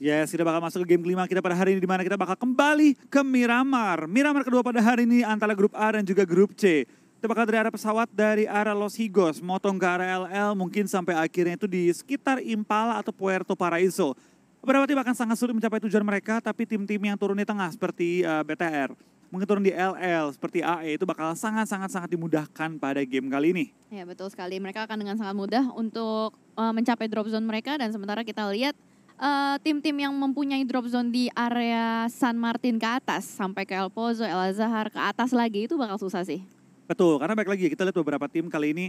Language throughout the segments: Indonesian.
Yes, kita bakal masuk ke game kelima kita pada hari ini, di mana kita bakal kembali ke Miramar. Miramar kedua pada hari ini antara grup A dan juga grup C. Kita bakal dari arah pesawat dari arah Los Higos, motong ke arah LL, mungkin sampai akhirnya itu di sekitar Impala atau Puerto Paraiso. Beberapa tim akan sangat sulit mencapai tujuan mereka, tapi tim-tim yang turun di tengah seperti BTR, mungkin turun di LL, seperti AE, itu bakal sangat dimudahkan pada game kali ini. Ya betul sekali, mereka akan dengan sangat mudah untuk mencapai drop zone mereka, dan sementara kita lihat tim-tim yang mempunyai drop zone di area San Martin ke atas, sampai ke El Pozo, El Azahar, ke atas lagi, itu bakal susah sih. Betul, karena baik lagi kita lihat beberapa tim kali ini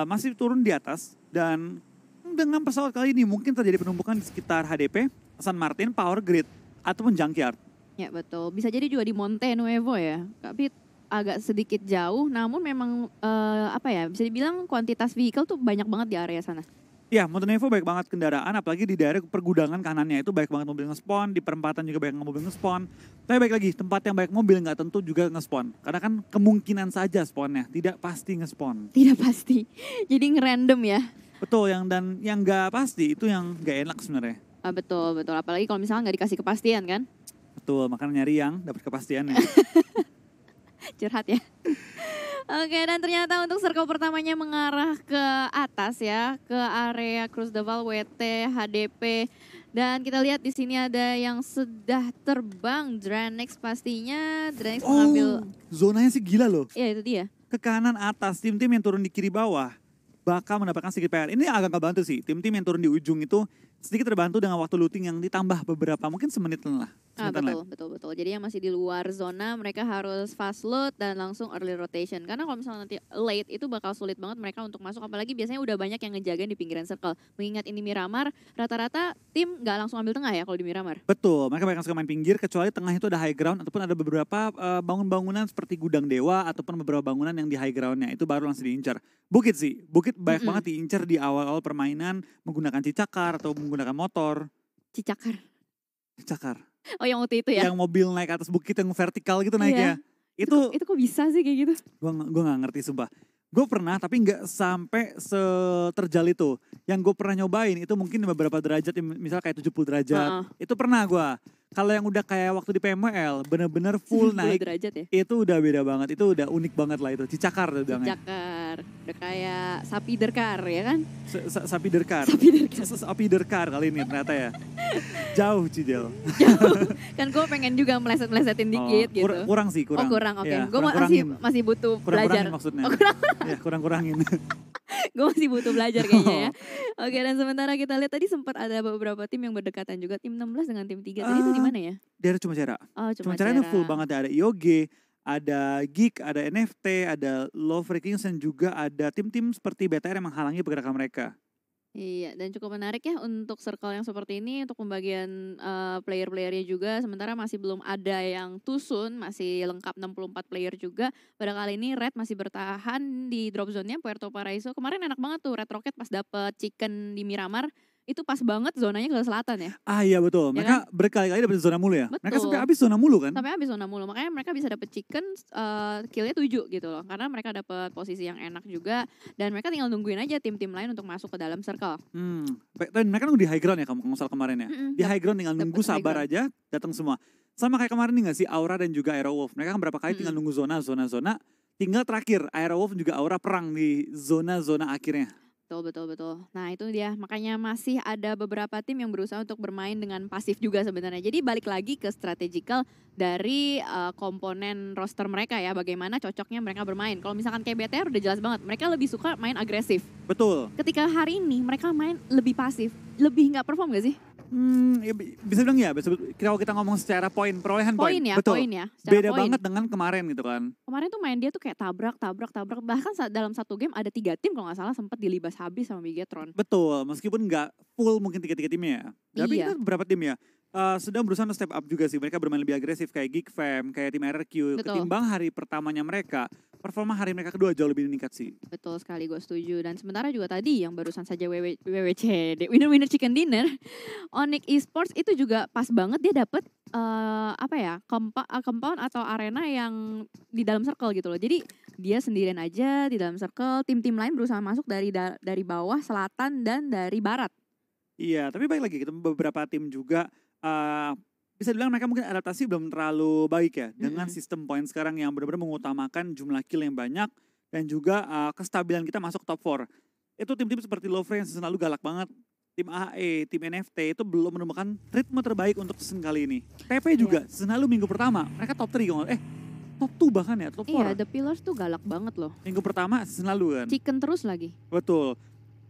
masih turun di atas, dan dengan pesawat kali ini mungkin terjadi penumpukan di sekitar HDP, San Martin, Power Grid, ataupun Junkyard. Ya betul, bisa jadi juga di Monte Nuevo ya, tapi agak sedikit jauh, namun memang bisa dibilang kuantitas vehicle tuh banyak banget di area sana. Ya, Montenevo baik banget kendaraan, apalagi di daerah pergudangan kanannya itu baik banget mobil nge-spawn, di perempatan juga banyak mobil nge-spawn. Tapi baik lagi, tempat yang baik mobil nggak tentu juga nge-spawn. Karena kan kemungkinan saja spawnnya, tidak pasti nge-spawn. Tidak pasti, jadi ngerandom ya. Betul, yang nggak pasti itu yang nggak enak sebenarnya. Betul, apalagi kalau misalnya nggak dikasih kepastian kan. Betul, makanya nyari yang dapat kepastiannya. Curhat ya. Oke, dan ternyata untuk circle pertamanya mengarah ke atas ya, ke area Cruz de Val, WT, HDP. Dan kita lihat di sini ada yang sudah terbang, Dranex pastinya. Dranex mengambil... zonanya sih gila loh. Iya, itu dia. Ke kanan atas, tim-tim yang turun di kiri bawah bakal mendapatkan sedikit PR. Ini agak ngebantu sih, tim-tim yang turun di ujung itu sedikit terbantu dengan waktu looting yang ditambah beberapa, mungkin semenitan lah. Betul. Jadi yang masih di luar zona mereka harus fast load dan langsung early rotation. Karena kalau misalnya nanti late itu bakal sulit banget mereka untuk masuk. Apalagi biasanya udah banyak yang ngejagain di pinggiran circle. Mengingat ini Miramar, rata-rata tim nggak langsung ambil tengah ya kalau di Miramar. Betul, mereka banyak suka main pinggir kecuali tengah itu ada high ground ataupun ada beberapa bangunan seperti gudang dewa ataupun beberapa bangunan yang di high groundnya itu baru langsung diincar. Bukit banyak banget diincar di awal-awal permainan menggunakan cicakar atau menggunakan motor. Cicakar. Oh yang waktu itu ya? Yang mobil naik atas bukit yang vertikal gitu naiknya. Itu kok bisa sih kayak gitu? Gue gak ngerti sumpah. Gue pernah tapi gak sampai seterjal itu. Yang gue pernah nyobain itu mungkin beberapa derajat, misalnya kayak 70 derajat. Itu pernah gue. Kalau yang udah kayak waktu di PMWL, bener-bener full naik, derajat ya? Itu udah beda banget. Itu udah unik banget lah itu. Cicakar tuh bilangnya. Cicakar. Udah kayak sapi derkar ya kan? Sapi derkar. Sapi derkar kali ini ternyata ya. Jauh Cijel. Jauh. Kan gue pengen juga meleset-melesetin dikit gitu. Kurang. Oh kurang, oke. Ya, gue masih butuh belajar. Maksudnya. Ya kurangin. Gue masih butuh belajar kayaknya ya. Oke, dan sementara kita lihat tadi sempat ada beberapa tim yang berdekatan juga. Tim 16 dengan tim 3. Tadi itu di mana ya? Daerah Cumacara. Cumacara itu full banget. Ada IOG, ada Geek, ada NFT, ada Love Rankings, dan juga ada tim-tim seperti BTR yang menghalangi pergerakan mereka. Iya, dan cukup menarik ya untuk circle yang seperti ini, untuk pembagian player-playernya juga. Sementara masih belum ada yang tusun, masih lengkap 64 player juga. Pada kali ini Red masih bertahan di drop zone-nya Puerto Paraiso. Kemarin enak banget tuh Red Rocket pas dapet chicken di Miramar. Itu pas banget zonanya ke selatan ya. Iya betul, ya mereka kan? berkali-kali dapet zona mulu ya. Betul. Mereka sampai habis zona mulu kan. Sampai habis zona mulu, makanya mereka bisa dapet chicken killnya 7 gitu loh. Karena mereka dapet posisi yang enak juga. Dan mereka tinggal nungguin aja tim-tim lain untuk masuk ke dalam circle. Dan mereka nunggu di high ground ya kamu ngomong kemarin ya. Di high ground tinggal nunggu sabar aja, datang semua. Sama kayak kemarin nih gak sih, Aura dan juga Aerowolf. Mereka kan berapa kali tinggal nunggu zona. Tinggal terakhir, Aerowolf juga Aura perang di zona-zona akhirnya. Betul. Nah itu dia, makanya masih ada beberapa tim yang berusaha untuk bermain dengan pasif juga sebenarnya. Jadi balik lagi ke strategical dari komponen roster mereka ya, bagaimana cocoknya mereka bermain. Kalau misalkan kayak BTR udah jelas banget, mereka lebih suka main agresif. Betul. Ketika hari ini mereka main lebih pasif, lebih gak perform gak sih? Ya bisa bilang ya, kalau kita ngomong secara perolehan poin. Betul. Poin ya. Beda banget dengan kemarin gitu kan. Kemarin tuh main dia tuh kayak tabrak. Bahkan dalam satu game ada 3 tim kalau gak salah sempat dilibas habis sama Bigetron. Betul, meskipun gak full mungkin 3 timnya ya. Tapi kita beberapa tim ya. Sedang berusaha step up juga sih. Mereka bermain lebih agresif kayak Geek Fam, kayak tim RRQ. Betul. Ketimbang hari pertamanya mereka. Performa hari mereka kedua jauh lebih meningkat sih. Betul sekali, gue setuju. Dan sementara juga tadi yang barusan saja WWCD, Winner Chicken Dinner, Onyx Esports itu juga pas banget dia dapet compound atau arena yang di dalam circle gitu loh. Jadi dia sendirian aja di dalam circle, tim-tim lain berusaha masuk dari bawah, selatan, dan dari barat. Iya, tapi baik lagi, kita beberapa tim juga bisa dibilang mereka mungkin adaptasi belum terlalu baik ya dengan Mm-mm. sistem poin sekarang yang benar-benar mengutamakan jumlah kill yang banyak dan juga kestabilan kita masuk ke top 4. Itu tim-tim seperti Lovre yang season lalu galak banget. Tim AE, tim NFT itu belum menemukan ritme terbaik untuk season kali ini. TP Iya. juga season lalu minggu pertama mereka top 3 top 2 bahkan ya, top 4. Iya, The Pillars tuh galak banget loh. Minggu pertama season lalu kan. Chicken terus lagi. Betul.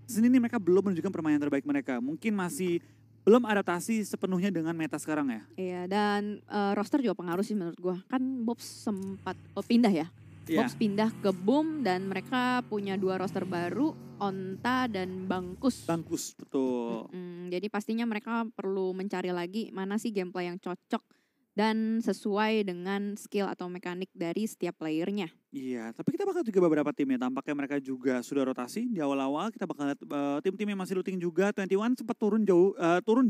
Season ini mereka belum menunjukkan permainan terbaik mereka. Mungkin masih belum adaptasi sepenuhnya dengan meta sekarang ya. Iya, dan roster juga pengaruh sih menurut gua. Kan Bobs sempat pindah ya. Iya, Bobs pindah ke Boom dan mereka punya 2 roster baru, Onta dan Bangkus. Bangkus, betul. Jadi pastinya mereka perlu mencari lagi mana sih gameplay yang cocok dan sesuai dengan skill atau mekanik dari setiap playernya. Iya, tapi kita bakal juga beberapa tim ya. Tampaknya mereka juga sudah rotasi di awal-awal. Kita bakal lihat tim-tim yang masih looting juga. 21 sempat turun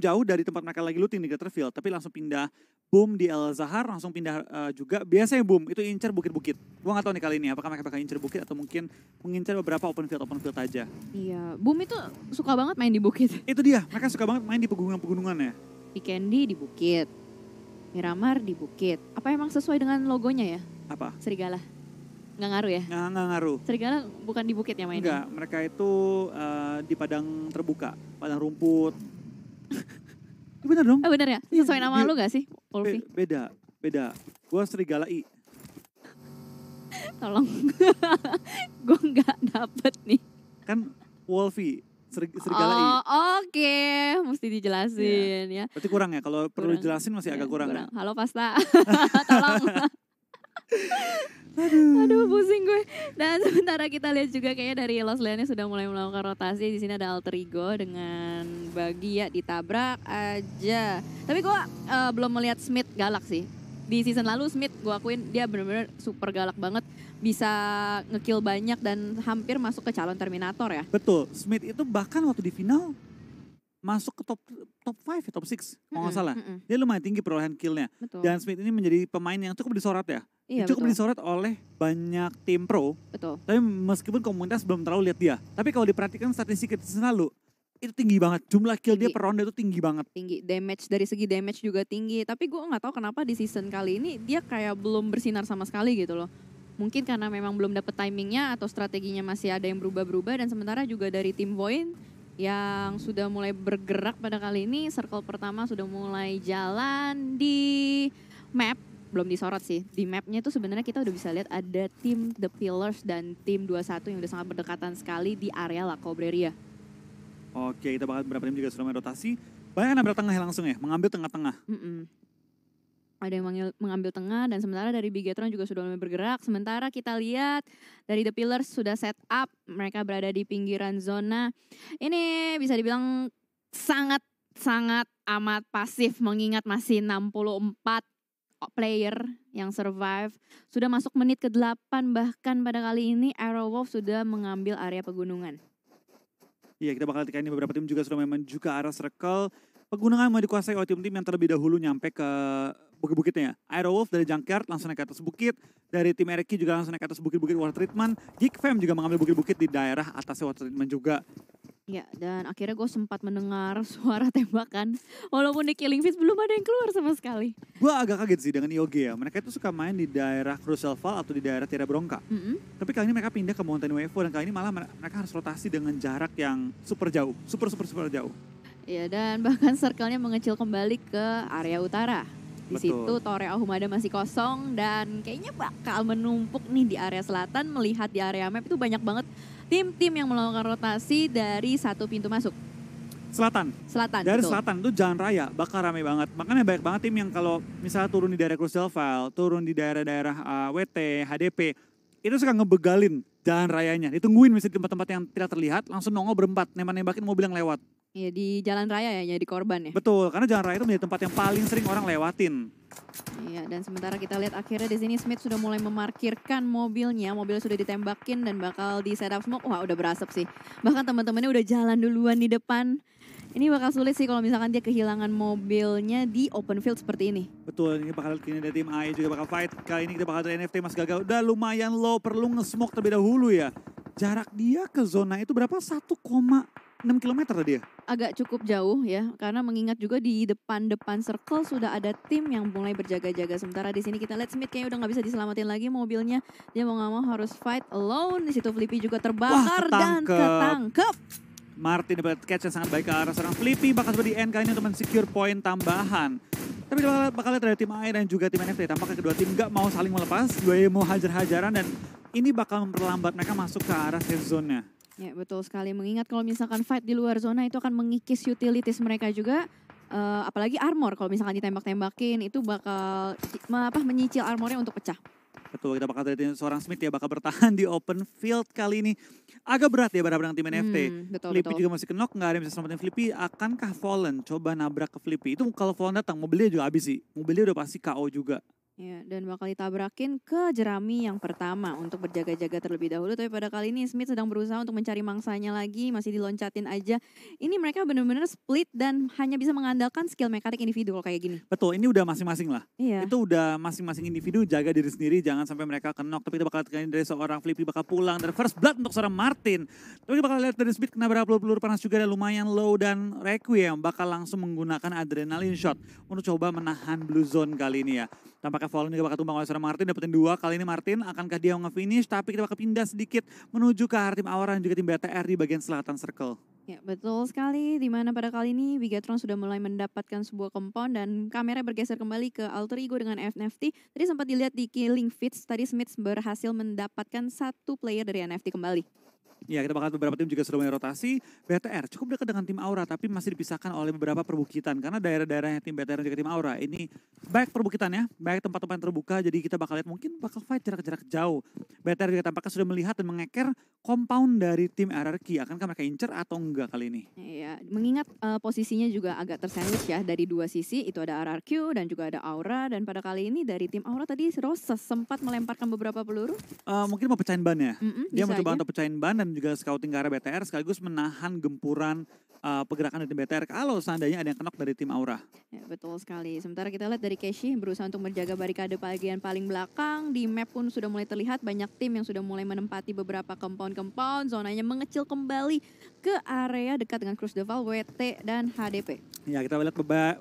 jauh dari tempat mereka lagi looting di Glitterfield, tapi langsung pindah Boom di El Zahar, langsung pindah juga. Biasanya Boom itu incer bukit-bukit. Gua nggak tahu nih kali ini apakah mereka bakal incer bukit atau mungkin mengincar beberapa open field aja. Iya, Boom itu suka banget main di bukit. Itu dia, mereka suka banget main di pegunungan-pegunungan ya. Weekendy di bukit, Miramar di bukit. Apa emang sesuai dengan logonya ya? Apa? Serigala. Nggak ngaruh ya? Nggak ngaruh. Serigala bukan di bukit ya mainnya? Enggak, mereka itu di padang terbuka, padang rumput. Bener dong? Oh bener ya? Iya, Sesuai nama lu gak sih, Wolfie? Beda. Gua serigala I. Tolong. Gue nggak dapet nih. Kan Wolfie, serigala I. Oh oke, mesti dijelasin ya. Berarti kurang ya, kalau perlu Kurang. dijelasin masih Ya, agak kurang ya. Halo Pasta, tolong. Aduh pusing gue. Dan sementara kita lihat juga kayaknya dari Los Leones sudah mulai melakukan rotasi. Di sini ada Alter Ego dengan Bagi ya ditabrak aja. Tapi gue belum melihat Smith galak sih. Di season lalu Smith gue akuin dia benar-benar super galak banget. Bisa ngekill banyak dan hampir masuk ke calon Terminator ya. Betul, Smith itu bahkan waktu di final masuk ke top 5 ya, top 6 kalau nggak salah. Dia lumayan tinggi perolehan killnya. Betul. Dan Smith ini menjadi pemain yang cukup disorot ya. Iya, Cukup betul. disorot oleh banyak tim pro. Betul. Tapi meskipun komunitas belum terlalu lihat dia. Tapi kalau diperhatikan statistik season lalu, itu tinggi banget. Jumlah kill dia Tinggi. per ronde itu tinggi banget. Tinggi, damage dari segi damage juga tinggi. Tapi gue nggak tahu kenapa di season kali ini dia kayak belum bersinar sama sekali gitu loh. Mungkin karena memang belum dapet timingnya atau strateginya masih ada yang berubah-berubah. Dan sementara juga dari tim Void yang sudah mulai bergerak pada kali ini. Circle pertama sudah mulai jalan di map. Belum disorot sih. Di mapnya itu sebenarnya kita udah bisa lihat ada tim The Pillars dan tim 21 yang udah sangat berdekatan sekali di area La Cobreria. Oke, kita bakal beberapa tim juga sudah main rotasi. Banyak yang nabrak tengah langsung ya, mengambil tengah-tengah. Ada yang mengambil tengah dan sementara dari Bigetron juga sudah mulai bergerak. Sementara kita lihat dari The Pillars sudah set up. Mereka berada di pinggiran zona. Ini bisa dibilang sangat amat pasif mengingat masih 64 player yang survive. Sudah masuk menit ke-8 bahkan pada kali ini Aerowolf sudah mengambil area pegunungan. Iya, kita bakal ini beberapa tim juga sudah menuju ke arah circle. Pegunungan mau dikuasai oleh tim-tim yang terlebih dahulu nyampe ke bukit-bukitnya. Aerowolf dari Junkyard langsung naik ke atas bukit. Dari tim Ereki juga langsung naik ke atas bukit-bukit water treatment. Geek Fam juga mengambil bukit-bukit di daerah atas water treatment juga. Ya, dan akhirnya gue sempat mendengar suara tembakan. Walaupun di Killing Fish belum ada yang keluar sama sekali. Gue agak kaget sih dengan IOG ya. Mereka itu suka main di daerah Crucial Fall atau di daerah Tierra Bronca. Tapi kali ini mereka pindah ke Mountain Wave dan kali ini malah mereka harus rotasi dengan jarak yang super jauh. Super jauh. Ya, dan bahkan circle-nya mengecil kembali ke area utara. Di Betul. situ Torre Ahumada masih kosong dan kayaknya bakal menumpuk nih di area selatan. Melihat di area map itu banyak banget tim-tim yang melakukan rotasi dari satu pintu masuk. Selatan. Dari Betul. selatan itu jalan raya bakal rame banget. Makanya banyak banget tim yang kalau misalnya turun di daerah Crucial Fall, turun di daerah-daerah WT, HDP, itu suka ngebegalin jalan rayanya. Ditungguin misalnya di tempat-tempat yang tidak terlihat, langsung nongol berempat, nembak-nembakin mobil yang lewat. Ya, di jalan raya ya, jadi korban ya. Betul, karena jalan raya itu menjadi tempat yang paling sering orang lewatin. Iya, dan sementara kita lihat akhirnya di sini Smith sudah mulai memarkirkan mobilnya. Mobilnya sudah ditembakin dan bakal di setup smoke. Wah, udah berasap sih. Bahkan teman-temannya udah jalan duluan di depan. Ini bakal sulit sih kalau misalkan dia kehilangan mobilnya di open field seperti ini. Betul, ini bakal kini dari tim AE juga bakal fight. Kali ini kita bakal dari NFT Mas Gagal. Udah lumayan low, perlu nge-smoke terlebih dahulu ya. jarak dia ke zona itu berapa? 1,6 kilometer tadi ya? Agak cukup jauh ya, karena mengingat juga di depan-depan circle sudah ada tim yang mulai berjaga-jaga. Sementara di sini kita lihat Smith kayaknya udah nggak bisa diselamatin lagi mobilnya. Dia mau nggak mau harus fight alone. Di situ Flippy juga terbakar dan ketangkep. Martin dapat catch yang sangat baik ke arah seorang Flippy, bakal coba di end kali ini untuk men-secure poin tambahan. Tapi bakal lihat dari tim AI dan juga tim NFT. Tampaknya kedua tim nggak mau saling melepas, duanya mau hajar-hajaran dan ini bakal memperlambat mereka masuk ke arah safe zone-nya. Ya betul sekali, mengingat kalau misalkan fight di luar zona itu akan mengikis utilities mereka juga. Apalagi armor, kalau misalkan ditembak-tembakin itu bakal menyicil armornya untuk pecah. Betul, kita bakal lihat seorang Smith ya bakal bertahan di open field kali ini. Agak berat ya berhadapan dengan tim NFT. Flippy juga masih kenok, nggak ada yang bisa selamatin Flippy. Akankah Fallen coba nabrak ke Flippy? Itu kalau Fallen datang, mobilnya juga habis sih. Mobilnya udah pasti KO juga. Ya, dan bakal ditabrakin ke jerami yang pertama untuk berjaga-jaga terlebih dahulu. Tapi pada kali ini Smith sedang berusaha untuk mencari mangsanya lagi, masih diloncatin aja. Ini mereka benar-benar split dan hanya bisa mengandalkan skill mekanik individu kalau kayak gini. Betul, ini udah masing-masing lah. Iya. Itu udah masing-masing individu jaga diri sendiri, jangan sampai mereka kenok. Tapi kita bakal lihat dari seorang Flippy bakal pulang dari first blood untuk seorang Martin. Tapi kita bakal lihat dari Smith kena berapa peluru panas juga dan lumayan low, dan Requiem bakal langsung menggunakan adrenaline shot untuk coba menahan blue zone kali ini ya. Tampaknya Fallen juga bakal tumbang oleh seorang Martin, dapetin 2. Kali ini Martin, akankah dia nge-finish? Tapi kita bakal pindah sedikit menuju ke arah tim Aura dan juga tim BTR di bagian selatan circle. Ya betul sekali, dimana pada kali ini Bigatron sudah mulai mendapatkan sebuah compound dan kamera bergeser kembali ke alter ego dengan NFT. Tadi sempat dilihat di killing feeds, tadi Smith berhasil mendapatkan 1 player dari NFT kembali. Ya, kita bakal beberapa tim juga sudah mulai rotasi. BTR cukup dekat dengan tim Aura tapi masih dipisahkan oleh beberapa perbukitan. Karena daerah-daerahnya tim BTR dan juga tim Aura ini baik perbukitannya, baik tempat-tempat yang terbuka. Jadi kita bakal lihat mungkin bakal fight jarak-jarak jauh. BTR juga tampaknya sudah melihat dan mengeker compound dari tim RRQ. Akankah mereka incer atau enggak kali ini? Ya, mengingat posisinya juga agak tersandwich ya dari 2 sisi. Itu ada RRQ dan juga ada Aura. Dan pada kali ini dari tim Aura tadi Roses sempat melemparkan beberapa peluru. Mungkin mau pecahin ban ya. Dia mencoba untuk pecahin ban dan juga scouting ke arah BTR sekaligus menahan gempuran pergerakan dari tim BTR kalau seandainya ada yang kenok dari tim Aura. Ya, betul sekali. Sementara kita lihat dari Keshi berusaha untuk menjaga barikade bagian paling belakang. Di map pun sudah mulai terlihat banyak tim yang sudah mulai menempati beberapa compound. Zonanya mengecil kembali ke area dekat dengan Cruz de Val, WT, dan HDP. Ya, kita lihat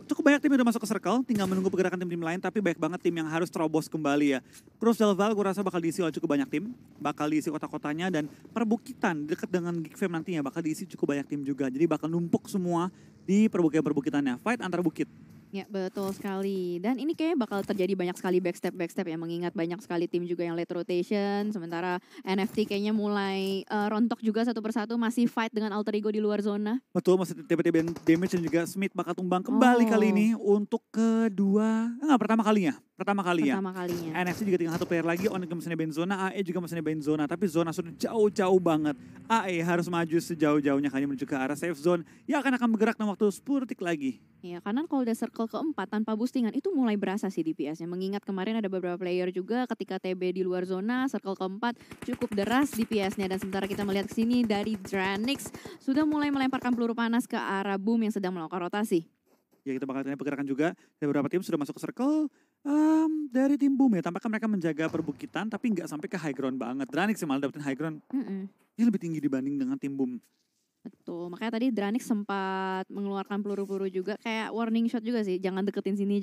cukup banyak tim yang udah masuk ke circle, tinggal menunggu pergerakan tim-tim lain, tapi banyak banget tim yang harus terobos kembali ya. Cruz del Val gue rasa bakal diisi oleh cukup banyak tim, bakal diisi kota-kotanya, dan perbukitan dekat dengan Geek Fam nantinya bakal diisi cukup banyak tim juga. Jadi bakal numpuk semua di perbukitan-perbukitannya, fight antar bukit. Ya betul sekali, dan ini kayaknya bakal terjadi banyak sekali backstep ya, mengingat banyak sekali tim juga yang late rotation. Sementara NFT kayaknya mulai rontok juga satu persatu, masih fight dengan alter ego di luar zona. Betul, masih tiba-tiba damage dan juga Smith bakal tumbang kembali kali ini untuk pertama kalinya. NFC juga tinggal 1 player lagi, Onyx juga masih nebain zona, AE juga masih nebain zona, tapi zona sudah jauh-jauh banget. AE harus maju sejauh-jauhnya kali menuju ke arah safe zone yang akan bergerak dalam waktu 10 detik lagi. Ya, karena kalau udah circle keempat tanpa boostingan itu mulai berasa sih DPS-nya. Mengingat kemarin ada beberapa player juga ketika TB di luar zona, circle keempat cukup deras DPS-nya. Dan sementara kita melihat ke sini dari Dranix sudah mulai melemparkan peluru panas ke arah Boom yang sedang melakukan rotasi. Ya, kita bakal lihat pergerakan juga. Ada beberapa tim sudah masuk ke circle. Dari tim Boom ya, tampaknya mereka menjaga perbukitan tapi nggak sampai ke high ground banget. Dranix sih malah dapetin high ground. Ini lebih tinggi dibanding dengan tim Boom. Betul, makanya tadi Dranix sempat mengeluarkan peluru-peluru juga, kayak warning shot juga sih, jangan deketin sini.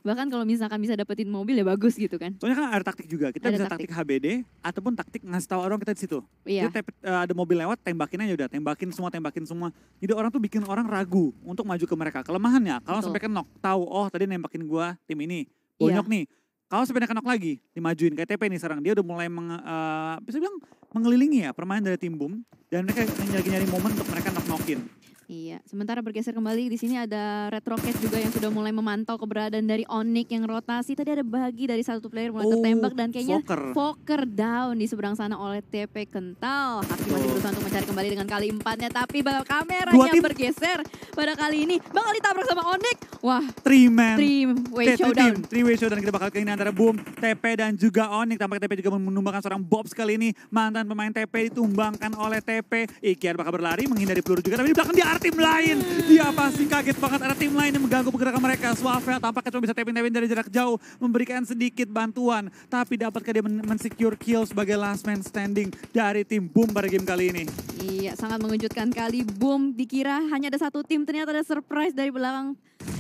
Bahkan kalau misalkan bisa dapetin mobil ya bagus gitu kan. Soalnya kan ada taktik juga, kita bisa taktik HBD ataupun taktik ngasih tahu orang kita di situ. Iya. Jadi ada mobil lewat, tembakin aja udah, tembakin semua. Jadi orang tuh bikin orang ragu untuk maju ke mereka. Kelemahannya, kalau sampai kenok, tahu tadi nembakin gua tim ini, bonyok nih. Kalau sampai kenok lagi, dimajuin kayak TP nih sekarang. Dia udah mulai bisa bilang mengelilingi ya permainan dari tim Boom. Dan mereka lagi nyari momen untuk mereka knock-knockin. Iya, sementara bergeser kembali di sini ada Red Rocket juga yang sudah mulai memantau keberadaan dari Onyx yang rotasi. Tadi ada bagi dari 1 player mulai tertembak dan kayaknya Fokker down di seberang sana oleh TP Kental. Haki masih berusaha untuk mencari kembali dengan kali 4-nya, tapi bakal kameranya bergeser pada kali ini. Bakal ditabrak sama Onyx. Wah, three-way showdown. Kita bakal ke ini antara Boom, TP dan juga Onyx. Tampaknya TP juga menumbangkan seorang Bobs kali ini. Mantan pemain TP ditumbangkan oleh TP. Ikiar bakal berlari menghindari peluru juga, tapi di belakang dia arah tim lain. Dia pasti kaget banget ada tim lain yang mengganggu pergerakan mereka. Swavel tampaknya cuma bisa tapping-tapping dari jarak jauh, memberikan sedikit bantuan. Tapi dapatkah dia men-secure kill sebagai last man standing dari tim Boom pada game kali ini? Iya, sangat mengejutkan kali. Boom dikira hanya ada satu tim, ternyata ada surprise dari belakang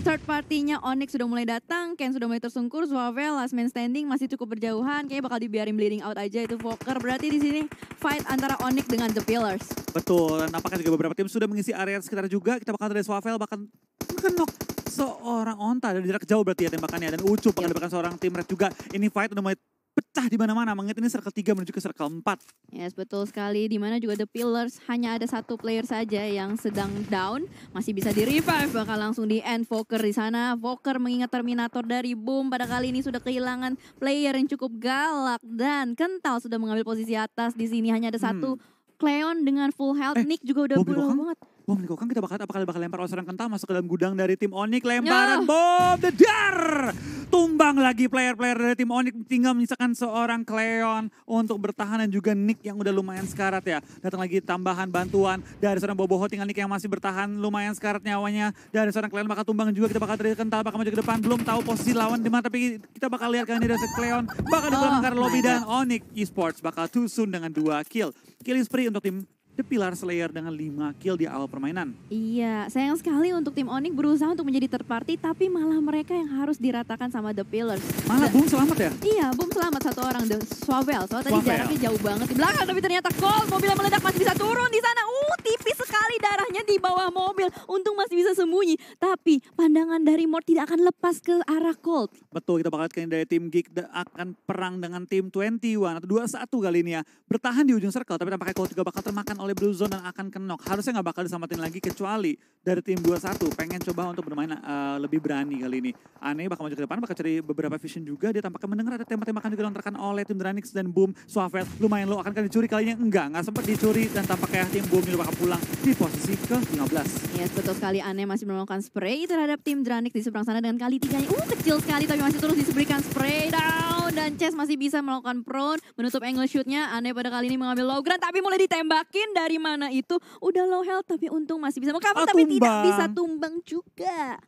third party-nya. Onyx sudah mulai datang, Ken sudah mulai tersungkur, Swavel last man standing masih cukup berjauhan, kayaknya bakal dibiarin bleeding out aja itu Voker. Berarti di sini fight antara Onyx dengan The Pillars. Betul, dan apakah juga beberapa tim sudah mengisi area sekitar juga. Kita bakal dari Swavel bahkan mengenok seorang Onta dari jarak jauh berarti ya tembakannya. Dan Ucup bakal dapatkan seorang tim Red juga. Ini fight udah mulai pecah di mana-mana, mengingat ini circle 3 menuju ke circle 4. Yes, betul sekali. Dimana juga The Pillars hanya ada satu player saja yang sedang down, masih bisa di revive, bakal langsung di end Voker di sana. Voker mengingat Terminator dari Boom pada kali ini sudah kehilangan player yang cukup galak dan kental, sudah mengambil posisi atas. Di sini hanya ada satu Cleon dengan full health. Nick juga udah buruk banget. Bom Nikokang kita bakal lempar oleh seorang kental masuk ke dalam gudang dari tim Onyx. Lemparan bom dedar. Tumbang lagi player-player dari tim Onyx, tinggal menyisakan seorang Cleon untuk bertahan dan juga Nick yang udah lumayan sekarat ya. Datang lagi tambahan bantuan dari seorang Boboho, tinggal Nick yang masih bertahan lumayan sekarat nyawanya. Dari seorang Cleon bakal tumbang juga, kita bakal dari kental bakal maju ke depan. Belum tahu posisi lawan di mana, tapi kita bakal lihat kali ini dari Cleon bakal dibelakang ke lobby dan Onyx Esports bakal tusun dengan 2 kill. Killing spree untuk tim The Pillar Slayer dengan 5 kill di awal permainan. Iya, sayang sekali untuk tim Onyx berusaha untuk menjadi third party, tapi malah mereka yang harus diratakan sama The Pillars. Malah Boom selamat ya? Iya, Boom selamat satu orang, The Swavel. Soalnya tadi jaraknya jauh banget di belakang, tapi ternyata Colt, mobilnya meledak masih bisa turun di sana. Tipis sekali darahnya di bawah mobil. Untung masih bisa sembunyi. Tapi pandangan dari Mort tidak akan lepas ke arah Colt. Betul, kita bakal lihat dari tim Geek akan perang dengan tim 21 atau 21 kali ini ya. Bertahan di ujung circle, tapi tampaknya Colt juga bakal termakan oleh Blue Zone dan akan kenok. Harusnya nggak bakal disamatin lagi kecuali dari tim 21 pengen coba untuk bermain lebih berani kali ini. Aneh bakal maju ke depan, bakal cari beberapa vision juga. Dia tampaknya mendengar ada tembak-tembakan juga dilontarkan oleh tim Dranix dan Boom. Swavel lumayan low, akan dicuri kalinya nggak sempat dicuri dan tampaknya tim Boom juga bakal pulang di posisi ke-15. Yes, betul sekali. Aneh masih melakukan spray terhadap tim Dranix di seberang sana dengan kali 3-nya. Kecil sekali tapi masih terus diberikan spray down. Dan Chess masih bisa melakukan prone, menutup angle shootnya. Aneh pada kali ini mengambil low ground tapi mulai ditembakin dari mana itu. Udah low health tapi untung masih bisa mengcover tapi tidak bisa tumbang juga.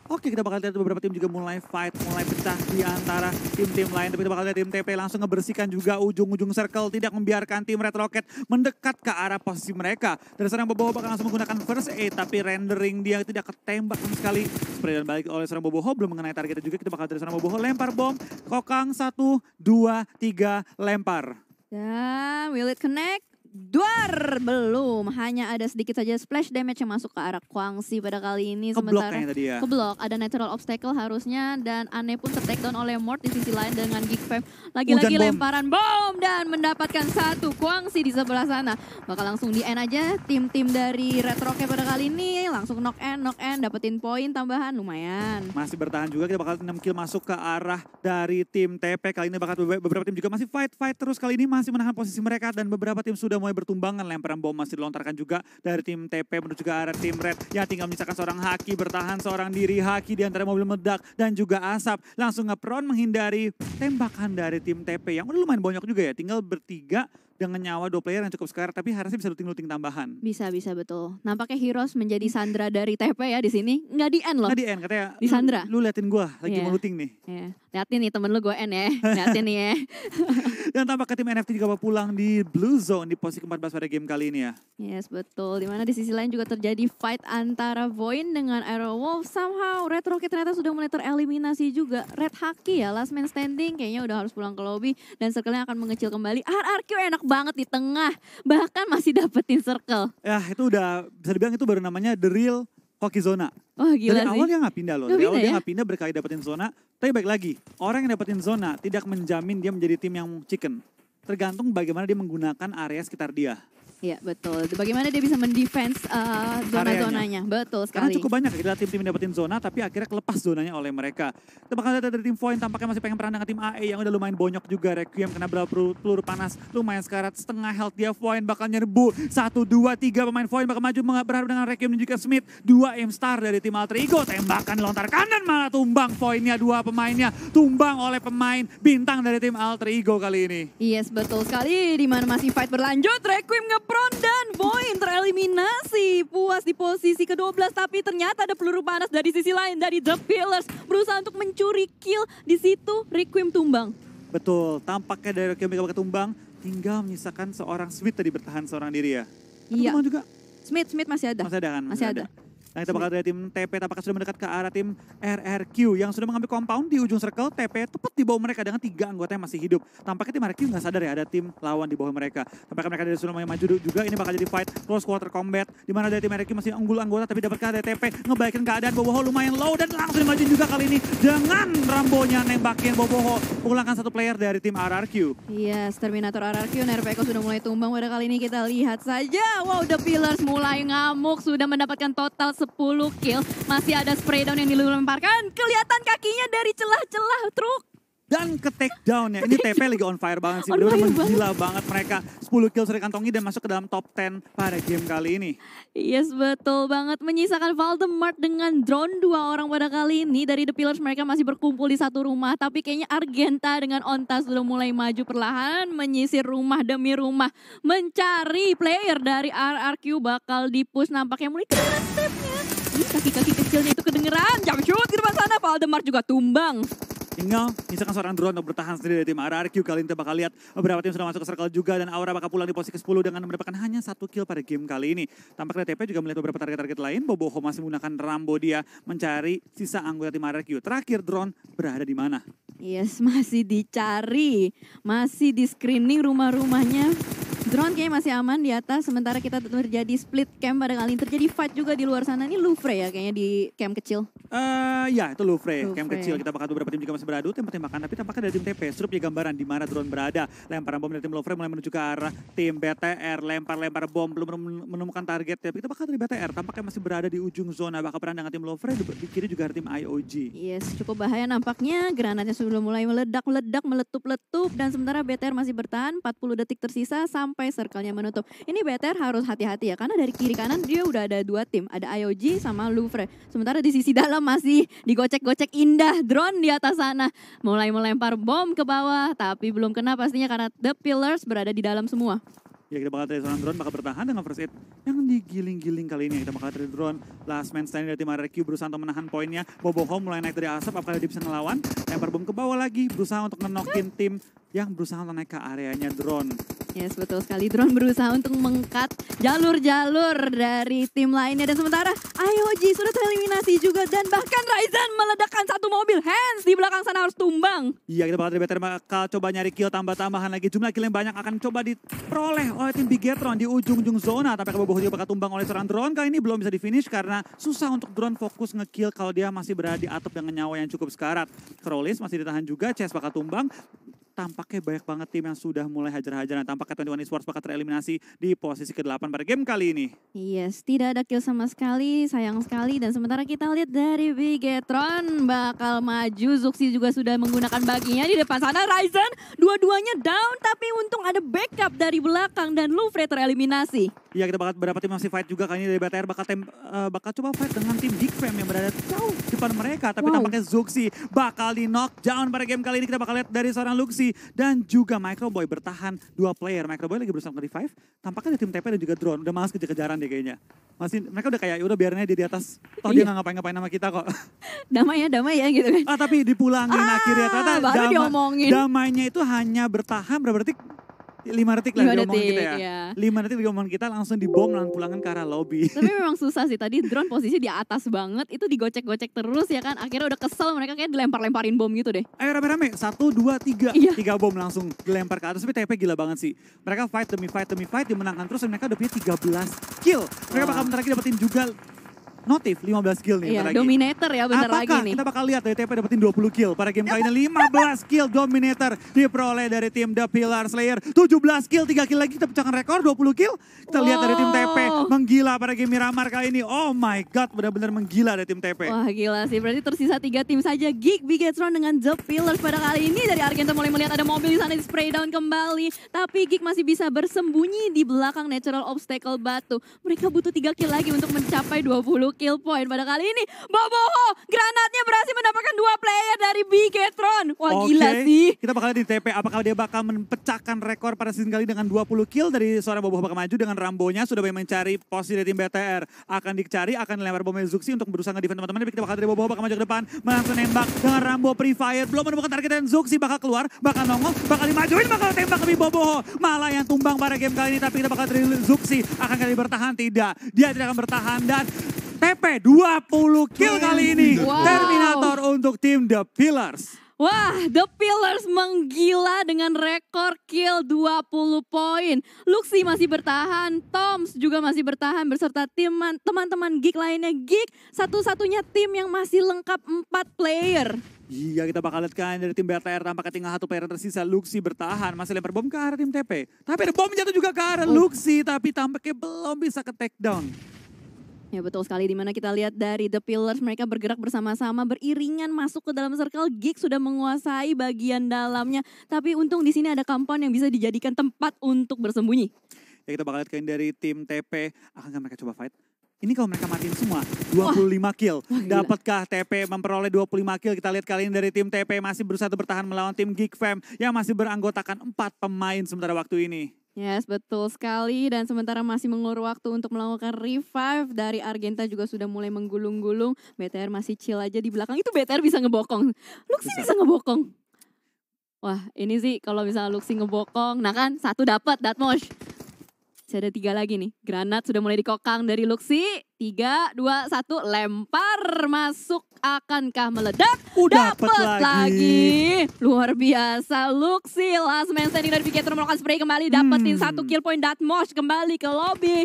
Oke, kita bakal lihat beberapa tim juga mulai fight, mulai pecah di antara tim-tim lain. Tapi kita bakal lihat tim TP langsung ngebersihkan juga ujung-ujung circle. Tidak membiarkan tim Red Rocket mendekat ke arah posisi mereka. Dari seorang Boboho bakal langsung menggunakan first aid. Tapi rendering dia tidak ketembak sama sekali. Spray dan balik oleh seorang Boboho. Belum mengenai targetnya juga. Kita bakal dari seorang Boboho lempar bom. Kokang 1, 2, 3 lempar. Dan will it connect? Duar, belum. Hanya ada sedikit saja splash damage yang masuk ke arah Kwangsi pada kali ini. Keblok kayaknya tadi ya. Keblok, ada natural obstacle harusnya. Dan Aneh pun tertakedown oleh Mort di sisi lain dengan Geek Fam. Lagi-lagi lemparan bom dan mendapatkan satu Kwangsi di sebelah sana. Bakal langsung di end aja. Tim-tim dari Red Rocket pada kali ini langsung knock end, dapetin poin tambahan lumayan. Masih bertahan juga, kita bakal 6 kill masuk ke arah dari tim TP. Kali ini bakal beberapa tim juga masih fight terus kali ini, masih menahan posisi mereka. Dan beberapa tim sudah mulai bertumbangan, lemparan bom masih dilontarkan juga dari tim TP menuju ke arah tim Red. Ya tinggal menyisakan seorang Haki, bertahan seorang diri Haki di antara mobil meledak dan juga asap. Langsung nge-prone menghindari tembakan dari tim TP yang udah lumayan banyak juga ya. Tinggal bertiga dengan nyawa 2 player yang cukup sekarat, tapi harusnya bisa looting-looting tambahan. Bisa betul. Nampaknya Heroes menjadi Sandra dari TP ya di sini. Nggak di end loh. Nggak di end, katanya di Sandra. Lu liatin gue lagi mau looting nih. Yeah. Liatin nih temen lu gue end ya. Liatin nih ya. Dan tampaknya tim NFT juga pulang di Blue Zone di posisi ke-14 pada game kali ini ya. Yes, betul. Dimana di sisi lain juga terjadi fight antara Void dengan Aerowolf. Somehow Red Rocket ternyata sudah mulai tereliminasi juga. Red Haki ya, last man standing. Kayaknya udah harus pulang ke lobby. Dan circle-nya akan mengecil kembali. RRQ enak banget di tengah. Bahkan masih dapetin circle. Ya itu udah bisa dibilang itu baru namanya The Real Hoki Zona. Oh gila dari sih. awal dia nggak pindah loh. Dari awal dia nggak pindah berkali dapetin zona. Tapi baik lagi, orang yang dapetin zona tidak menjamin dia menjadi tim yang chicken. Tergantung bagaimana dia menggunakan area sekitar dia. Iya betul. Bagaimana dia bisa mendefense zona-zonanya. Betul sekali. Karena cukup banyak kita tim-tim yang dapetin zona tapi akhirnya kelepas zonanya oleh mereka. Kita bakal lihat dari tim Void tampaknya masih pengen perang dengan tim AE yang udah lumayan bonyok juga. Requiem kena peluru panas lumayan sekarat, setengah health dia. Void bakal nyerbu 1, 2, 3 pemain Void bakal maju berharap dengan Requiem dan juga Smith. 2 aim star dari tim Alter Ego, tembakan dilontarkan dan malah tumbang Voidnya. 2 pemainnya tumbang oleh pemain bintang dari tim Alter Ego kali ini. Yes betul sekali, dimana masih fight berlanjut. Requiem Saffron dan Void tereliminasi. Puas di posisi ke-12 tapi ternyata ada peluru panas dari sisi lain dari The Pillars berusaha untuk mencuri kill. Di situ Requiem tumbang. Betul, tampaknya dari Requiem bakal tumbang, tinggal menyisakan seorang Smith tadi bertahan seorang diri ya. Iya. Tumbang juga. Smith masih ada. Masih ada kan? Masih ada. Nah kita bakal dari tim TP tampaknya sudah mendekat ke arah tim RRQ yang sudah mengambil compound di ujung circle. TP tepat di bawah mereka dengan 3 anggota yang masih hidup. Tampaknya tim RRQ nggak sadar ya ada tim lawan di bawah mereka. Tampaknya mereka dari sudah maju juga. Ini bakal jadi fight close quarter combat di mana dari tim RRQ masih unggul anggota tapi dapat dari TP ngebaikin keadaan. Boboho lumayan low dan langsung dimaju juga kali ini dengan Rambonya nembakin Boboho pulangkan satu player dari tim RRQ. Yes, Terminator RRQ Nerveko sudah mulai tumbang. Pada kali ini kita lihat saja. Wow, The Pillars mulai ngamuk. Sudah mendapatkan total 10 kill. Masih ada spray down yang dilemparkan. Kelihatan kakinya dari celah-celah truk. Dan ke take down ya. Ini TP lagi on fire banget sih. On Benar-benar fire gila banget mereka. 10 kill sudah kantongi dan masuk ke dalam top 10 pada game kali ini. Yes, betul banget. Menyisakan Valdemart dengan drone 2 orang pada kali ini. Dari The Pillars mereka masih berkumpul di satu rumah. Tapi kayaknya Argenta dengan Onta sudah mulai maju perlahan. Menyisir rumah demi rumah. Mencari player dari RRQ bakal di-push. Nampaknya mulai kedengeran stepnya. Kaki-kaki kecilnya itu kedengeran. Jump shoot ke depan sana. Valdemart juga tumbang. Tinggal misalkan seorang drone untuk bertahan sendiri dari tim RRQ. Kali ini kita bakal lihat beberapa tim sudah masuk ke circle juga. Dan Aura bakal pulang di posisi ke-10 dengan mendapatkan hanya 1 kill pada game kali ini. Tampaknya TP juga melihat beberapa target-target lain. Boboho masih menggunakan Rambo dia mencari sisa anggota tim RRQ. Terakhir drone berada di mana? Yes, masih dicari. Masih di screening rumah-rumahnya. Drone kayaknya masih aman di atas. Sementara kita terjadi split camp pada kali ini. Terjadi fight juga di luar sana. Ini Louvre ya kayaknya di camp kecil. Ya itu Louvre, camp Louvre. kecil. Kita bakal beberapa tim juga masih beradu tembak-tembakan. Tapi tampaknya dari tim TP, Strup ya gambaran di mana drone berada. Lemparan bom dari tim Louvre mulai menuju ke arah tim BTR. Lempar-lempar bom, belum menemukan target. Tapi kita bakal dari BTR, tampaknya masih berada di ujung zona. Bakal perang dengan tim Louvre, di kiri juga ada tim IOG. Yes, cukup bahaya nampaknya. Granatnya sudah mulai meledak-meledak, meletup-letup. Dan sementara BTR masih bertahan, 40 detik tersisa sampai circle-nya menutup. Ini BTR harus hati-hati ya, karena dari kiri kanan dia udah ada 2 tim. Ada IOG sama Louvre. Sementara di sisi dalam masih digocek-gocek indah drone di atas sana. Mulai melempar bom ke bawah, tapi belum kena pastinya karena The Pillars berada di dalam semua. Ya kita bakal dari seorang drone bakal bertahan dengan first aid yang digiling-giling kali ini. Kita bakal dari drone last man standing dari tim RRQ berusaha untuk menahan poinnya. Boboho mulai naik dari asap, apakah dia bisa ngelawan? Lempar bom ke bawah lagi, berusaha untuk ngenokin tim yang berusaha untuk naik ke areanya drone. Yes, betul sekali. Drone berusaha untuk mengkat jalur-jalur dari tim lainnya. Dan sementara IOG sudah tereliminasi juga. Dan bahkan Ryzen meledakkan satu mobil. Hands di belakang sana harus tumbang. Iya kita bakal dari BTR bakal coba nyari kill tambah-tambahan lagi. Jumlah kill yang banyak akan coba diperoleh oleh tim Bigetron di ujung-ujung zona. Tapi Boboho juga bakal tumbang oleh seorang drone. Kali ini belum bisa di finish karena susah untuk drone fokus nge-kill kalau dia masih berada di atap dengan nyawa yang cukup sekarat. Krolis masih ditahan juga, Chess bakal tumbang. Tampaknya banyak banget tim yang sudah mulai hajar-hajaran. Tampaknya 21 Esports bakal tereliminasi di posisi ke-8 pada game kali ini. Yes, tidak ada kill sama sekali, sayang sekali. Dan sementara kita lihat dari Bigetron bakal maju. Zuxi juga sudah menggunakan baginya di depan sana. Ryzen dua-duanya down, tapi untung ada backup dari belakang dan Louvre tereliminasi. Iya kita bakal beberapa tim masih fight juga kali ini dari BTR bakal coba fight dengan tim Big Fam yang berada jauh di depan mereka. Tapi tampaknya Zuxi bakal di knockdown pada game kali ini. Kita bakal lihat dari seorang Luxi dan juga Microboy bertahan 2 player. Microboy lagi berusaha nge-revive. Tampaknya ada tim TP dan juga drone. Udah malas kejar-kejaran deh kayaknya. Mereka udah kayak udah biarin aja dia di atas. Toh dia nggak ngapain-ngapain sama kita kok. Damai ya gitu kan. Tapi dipulangin akhirnya. Ternyata baru diomongin. Damainya itu hanya bertahan berapa detik? 5 detik lah diomongin kita ya. Iya. 5 detik diomongin kita langsung dibom dan pulangan ke arah lobby. Tapi memang susah sih, tadi drone posisi di atas banget, itu digocek-gocek terus ya kan. Akhirnya udah kesel, mereka kayak dilempar-lemparin bom gitu deh. Ayo rame-rame, 1, 2, 3. Iya. 3 bom langsung dilempar ke atas. Tapi TP gila banget sih. Mereka fight demi fight, dimenangkan terus. Dan mereka udah punya 13 kill. Mereka bakal bentar lagi dapetin juga Notif 15 kill nih. Iya, Dominator ya bentar lagi nih. Kita bakal lihat dari TP dapetin 20 kill pada game kali ini. 15 kill Dominator diperoleh dari tim The Pillar Slayer. 17 kill, 3 kill lagi kita pecahkan rekor 20 kill. Kita lihat dari tim TP menggila pada game Miramar kali ini. Oh my god, benar-benar menggila dari tim TP. Wah gila sih, berarti tersisa 3 tim saja. Geek, Bigetron dengan The Pillars pada kali ini. Dari Argenta mulai melihat ada mobil di sana di spray down kembali. Tapi Geek masih bisa bersembunyi di belakang natural obstacle batu. Mereka butuh 3 kill lagi untuk mencapai 20 kill point pada kali ini. Boboho, granatnya berhasil mendapatkan 2 player dari Bigetron. Wah gila sih. Kita bakal lihat di TP apakah dia bakal mempecahkan rekor pada season kali dengan 20 kill dari seorang Boboho bakal maju dengan Rambonya sudah banyak mencari posisi dari tim BTR. Akan dicari, akan dilempar bomnya Zuxi untuk berusaha nge-defend teman-teman. Tapi kita bakal dari Boboho bakal maju ke depan, langsung nembak dengan Rambo pre-fire. Belum menemukan target dan Zuxi bakal keluar, bakal nongol, bakal dimajuin, bakal tembak ke Boboho. Malah yang tumbang pada game kali ini, tapi kita bakal dari Zuxi. Akan kali bertahan? Tidak. Dia tidak akan bertahan dan TP 20 kill kali ini. Wow. Terminator untuk tim The Pillars. Wah, The Pillars menggila dengan rekor kill 20 poin. Luxi masih bertahan, Toms juga masih bertahan beserta teman-teman Geek lainnya. Geek satu-satunya tim yang masih lengkap 4 player. Iya, kita bakal lihat kan dari tim BTR tampaknya tinggal 1 player tersisa. Luxi bertahan, masih lempar bom ke arah tim TP. Tapi ada bom jatuh juga ke arah Luxi, tapi tampaknya belum bisa ke take down. Ya betul sekali, dimana kita lihat dari The Pillars mereka bergerak bersama-sama beriringan masuk ke dalam circle. Geek sudah menguasai bagian dalamnya, tapi untung di sini ada compound yang bisa dijadikan tempat untuk bersembunyi. Ya kita bakal lihat kan dari tim TP, akan mereka coba fight? Ini kalau mereka matiin semua, 25 kill. Dapatkah TP memperoleh 25 kill? Kita lihat kali ini dari tim TP masih berusaha bertahan melawan tim Geek Fam yang masih beranggotakan 4 pemain sementara waktu ini. Yes, betul sekali. Dan sementara masih mengulur waktu untuk melakukan revive dari Argenta juga sudah mulai menggulung-gulung. BTR masih chill aja di belakang. Itu BTR bisa ngebokong. Luxi bisa ngebokong. Wah, ini sih kalau misalnya Luxi ngebokong. Nah kan, 1 dapat Datmosh. Masih ada 3 lagi nih. Granat sudah mulai dikokang dari Luxi. 3, 2, 1, lempar. Masuk, akankah meledak? Dapat lagi. Luar biasa. Luxi, last man standing dari Vigator melakukan spray kembali. Dapetin 1 kill point. Datmosh kembali ke lobby.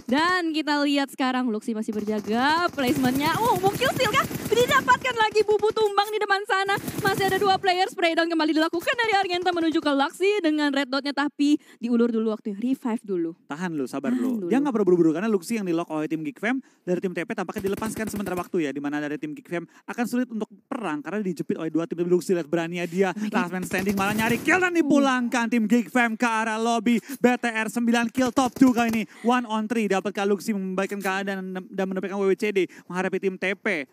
Dan kita lihat sekarang Luxi masih berjaga. Placementnya, mau kill steal kah? Didapatkan lagi bubu tumbang di depan sana. Masih ada 2 player, spray down kembali dilakukan dari Argenta menuju ke Luxi dengan red dotnya. Tapi diulur dulu waktunya, revive dulu. Tahan lu, sabar lu. Tahan Dia dulu. nggak perlu buru-buru karena Luxi yang di lock oleh tim Geek Fam dari tim TP tampaknya dilepaskan sementara waktu ya. Dimana dari tim Geek Fam akan sulit untuk perang karena dijepit oleh 2 tim Luxi. Lihat beraninya dia, last man standing malah nyari kill dan dipulangkan tim Geek Fam ke arah lobby. BTR 9 kill top 2 kali ini. 1 on 3 dapatkah Luxi membaikkan keadaan dan mendapatkan WWCD menghadapi tim TP.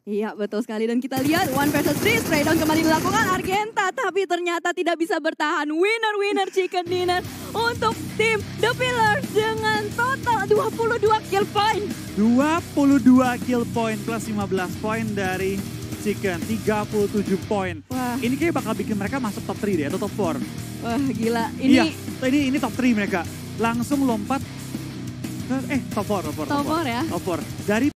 Iya betul sekali, dan kita lihat 1 versus 3 spray down kembali dilakukan Argenta, tapi ternyata tidak bisa bertahan. Winner chicken dinner untuk tim The Pillars dengan total 22 kill point. 22 kill point plus 15 poin dari Chicken, 37 poin. Wah. Ini kayak bakal bikin mereka masuk top 3 deh atau top 4. Wah gila, Iya, ini top 3 mereka. Langsung lompat ke top 4. top 4 ya. Top 4. Dari